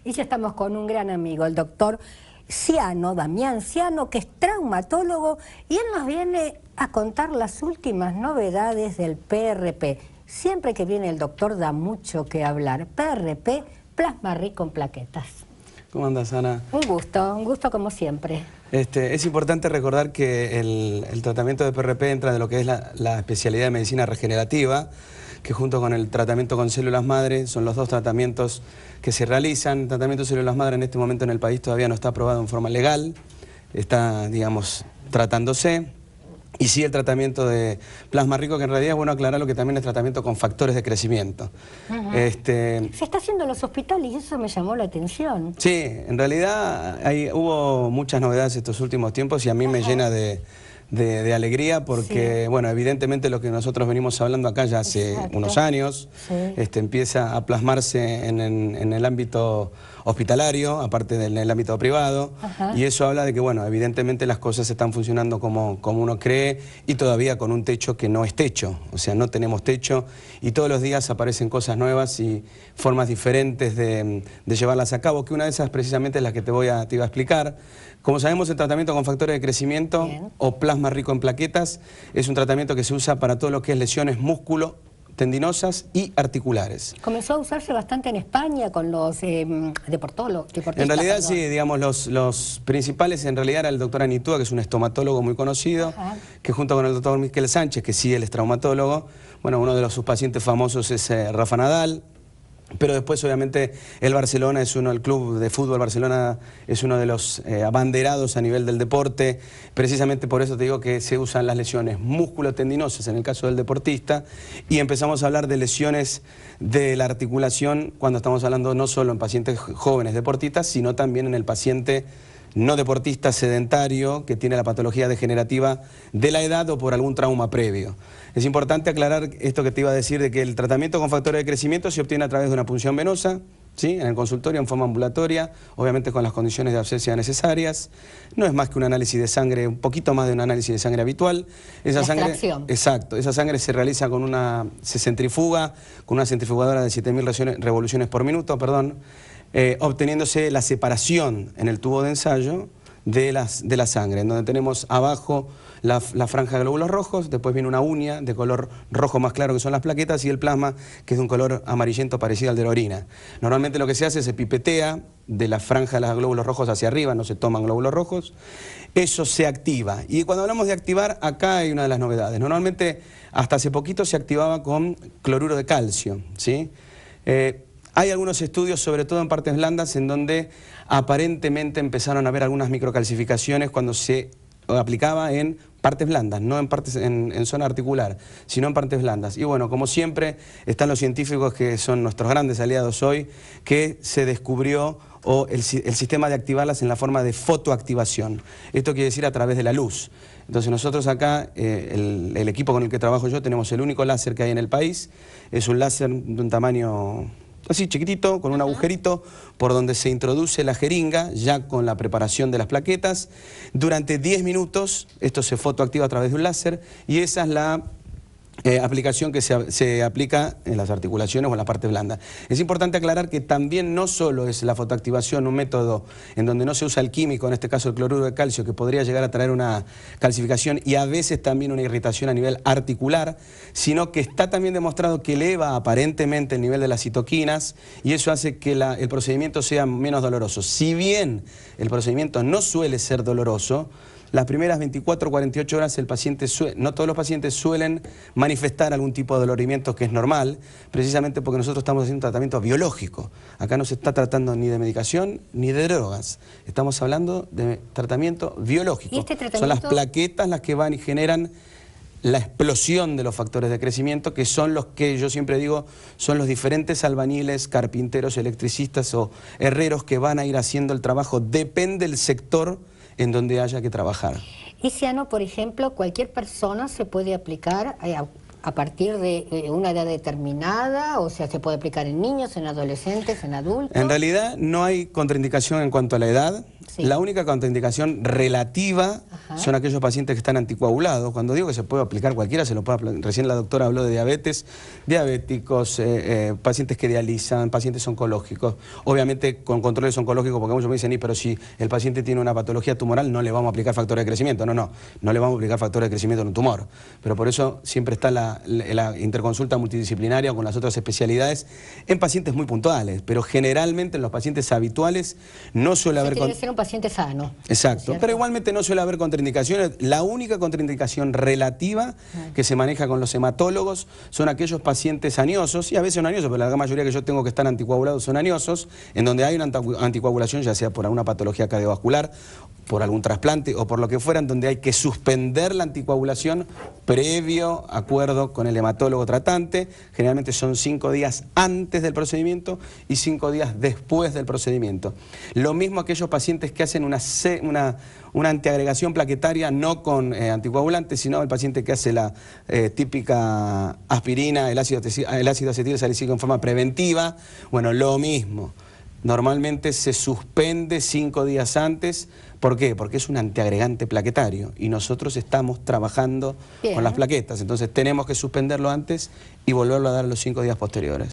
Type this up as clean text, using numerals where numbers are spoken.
Y ya estamos con un gran amigo, el doctor Ciano, Damián Ciano, que es traumatólogo, y él nos viene a contar las últimas novedades del PRP. Siempre que viene el doctor da mucho que hablar. PRP, plasma rico en plaquetas. ¿Cómo andas, Ana? Un gusto como siempre. Es importante recordar que el tratamiento de PRP entra de lo que es la especialidad de medicina regenerativa, que junto con el tratamiento con células madre son los dos tratamientos que se realizan. El tratamiento de células madre en este momento en el país todavía no está aprobado en forma legal, está, digamos, tratándose. Y sí el tratamiento de plasma rico, que en realidad es bueno aclararlo que también es tratamiento con factores de crecimiento. Se está haciendo en los hospitales y eso me llamó la atención. Sí, en realidad hubo muchas novedades estos últimos tiempos y a mí me llena de alegría porque, bueno, evidentemente lo que nosotros venimos hablando acá ya hace unos años, empieza a plasmarse en el ámbito hospitalario, aparte del ámbito privado, y eso habla de que, bueno, evidentemente las cosas están funcionando como uno cree y todavía con un techo que no es techo, o sea, no tenemos techo y todos los días aparecen cosas nuevas y formas diferentes de llevarlas a cabo, que una de esas precisamente es la que te iba a explicar. Como sabemos, el tratamiento con factores de crecimiento o plasma rico en plaquetas es un tratamiento que se usa para todo lo que es lesiones músculo, tendinosas y articulares. Comenzó a usarse bastante en España con los deportistas. En realidad sí, digamos, los principales en realidad era el doctor Anitúa, que es un estomatólogo muy conocido, que junto con el doctor Miquel Sánchez, que sí, él es traumatólogo, bueno, uno de sus pacientes famosos es Rafa Nadal. Pero después, obviamente, el club de fútbol Barcelona es uno de los abanderados a nivel del deporte. Precisamente por eso te digo que se usan las lesiones músculo-tendinosas en el caso del deportista y empezamos a hablar de lesiones de la articulación cuando estamos hablando no solo en pacientes jóvenes deportistas, sino también en el paciente no deportista sedentario que tiene la patología degenerativa de la edad o por algún trauma previo. Es importante aclarar esto que te iba a decir de que el tratamiento con factores de crecimiento se obtiene a través de una punción venosa, ¿sí? En el consultorio en forma ambulatoria, obviamente con las condiciones de abscesia necesarias. No es más que un análisis de sangre, un poquito más de un análisis de sangre habitual. Esa sangre, exacto, esa sangre se realiza se centrifuga con una centrifugadora de 7.000 revoluciones por minuto, obteniéndose la separación en el tubo de ensayo de la sangre, en donde tenemos abajo la franja de glóbulos rojos, después viene una uña de color rojo más claro que son las plaquetas y el plasma que es de un color amarillento parecido al de la orina. Normalmente lo que se hace se pipetea de la franja de los glóbulos rojos hacia arriba, no se toman glóbulos rojos, eso se activa. Y cuando hablamos de activar, acá hay una de las novedades. Normalmente hasta hace poquito se activaba con cloruro de calcio, ¿sí? Hay algunos estudios, sobre todo en partes blandas, en donde aparentemente empezaron a haber algunas microcalcificaciones cuando se aplicaba en partes blandas, no en zona articular, sino en partes blandas. Y bueno, como siempre, están los científicos que son nuestros grandes aliados hoy, que se descubrió el sistema de activarlas en la forma de fotoactivación. Esto quiere decir a través de la luz. Entonces nosotros acá, el equipo con el que trabajo yo, tenemos el único láser que hay en el país. Es un láser de un tamaño así chiquitito, con un agujerito por donde se introduce la jeringa ya con la preparación de las plaquetas. Durante 10 minutos esto se fotoactiva a través de un láser y esa es la aplicación que se aplica en las articulaciones o en la parte blanda. Es importante aclarar que también no solo es la fotoactivación un método en donde no se usa el químico, en este caso el cloruro de calcio, que podría llegar a traer una calcificación y a veces también una irritación a nivel articular, sino que está también demostrado que eleva aparentemente el nivel de las citoquinas y eso hace que el procedimiento sea menos doloroso. Si bien el procedimiento no suele ser doloroso, las primeras 24 o 48 horas no todos los pacientes suelen manifestar algún tipo de dolorimiento que es normal, precisamente porque nosotros estamos haciendo un tratamiento biológico. Acá no se está tratando ni de medicación ni de drogas, estamos hablando de tratamiento biológico. ¿Y este tratamiento? Son las plaquetas las que van y generan la explosión de los factores de crecimiento, que son los que yo siempre digo, son los diferentes albañiles, carpinteros, electricistas o herreros que van a ir haciendo el trabajo, depende del sector en donde haya que trabajar. Y Ciano, por ejemplo, cualquier persona se puede aplicar a partir de una edad determinada, o sea, se puede aplicar en niños, en adolescentes, en adultos. En realidad no hay contraindicación en cuanto a la edad, Sí. La única contraindicación relativa son aquellos pacientes que están anticoagulados. Cuando digo que se puede aplicar cualquiera, se lo puede aplicar. Recién la doctora habló de diabetes, diabéticos, pacientes que dializan, pacientes oncológicos. Obviamente con controles oncológicos, porque muchos me dicen, pero si el paciente tiene una patología tumoral, no le vamos a aplicar factores de crecimiento. No le vamos a aplicar factores de crecimiento en un tumor. Pero por eso siempre está la interconsulta multidisciplinaria con las otras especialidades en pacientes muy puntuales, pero generalmente en los pacientes habituales no suele haber... Tiene que ser un paciente sano. Exacto, pero igualmente no suele haber contraindicaciones. La única contraindicación relativa que se maneja con los hematólogos son aquellos pacientes añosos, y a veces son añosos, pero la gran mayoría que yo tengo que están anticoagulados son añosos, en donde hay una anticoagulación, ya sea por alguna patología cardiovascular, por algún trasplante o por lo que fuera, en donde hay que suspender la anticoagulación previo acuerdo con el hematólogo tratante. Generalmente son 5 días antes del procedimiento y 5 días después del procedimiento. Lo mismo aquellos pacientes que hacen una antiagregación plaquetaria, no con anticoagulantes, sino el paciente que hace la típica aspirina, el ácido acetil salicílico en forma preventiva. Bueno, lo mismo. Normalmente se suspende 5 días antes. ¿Por qué? Porque es un antiagregante plaquetario y nosotros estamos trabajando con las plaquetas. Entonces tenemos que suspenderlo antes y volverlo a dar los 5 días posteriores.